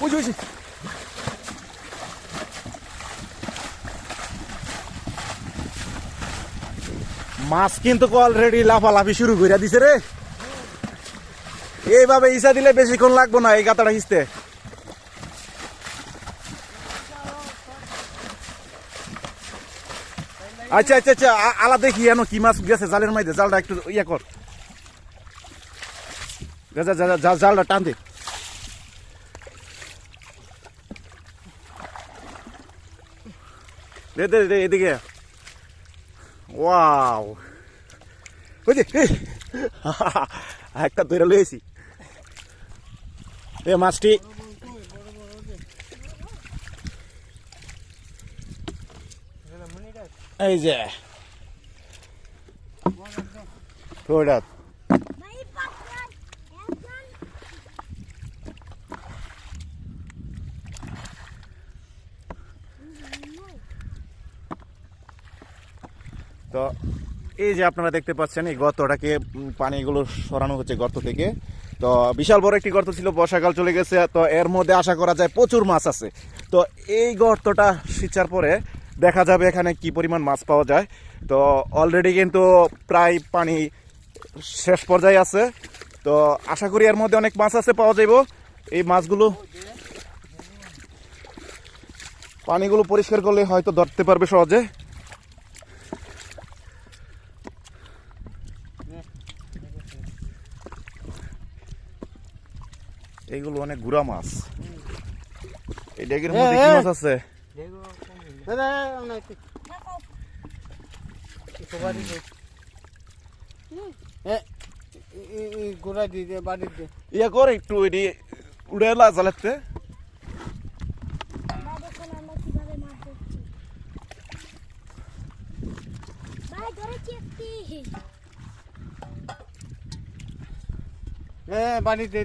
ওই যে, ওই যে। মাছ কিন্তু অলরেডি লাফালাফি শুরু করে দিছে রে। এইভাবে ইসা দিলে বেশিক্ষণ লাগবো না এই গাতাটা হিসতে। আচ্ছা আচ্ছা আচ্ছা, আলা দেখি এনো কি মাছ গেছে জালের মধ্যে। জালটা একটু ইয়ে কর, জালটা টান দে। দে দে দে এদিকে। ওয়াও, ওই যে একটা ধরে লইছি। এ মাছটি এই যে ওটা তো এই যে আপনারা দেখতে পাচ্ছেন এই গর্তটাকে পানিগুলো সরানো হচ্ছে গর্ত থেকে। তো বিশাল বড় একটি গর্ত ছিল, বর্ষাকাল চলে গেছে, তো এর মধ্যে আশা করা যায় প্রচুর মাছ আছে। তো এই গর্তটা সিঁচার পরে দেখা যাবে এখানে কি পরিমাণ মাছ পাওয়া যায়। তো অলরেডি কিন্তু প্রায় পানি শেষ পর্যায়ে আছে, তো আশা করি এর মধ্যে অনেক মাছ আছে, পাওয়া যাইব। এই মাছগুলো পানিগুলো পরিষ্কার করলে হয়তো ধরতে পারবে সহজে। এইগুলো অনেক গুড়া মাছ। এই ডেগের মধ্যে কি মাছ আছে? ইয়া করে একটু এটি উড়ে এলা জালাতে। বাড়ি দে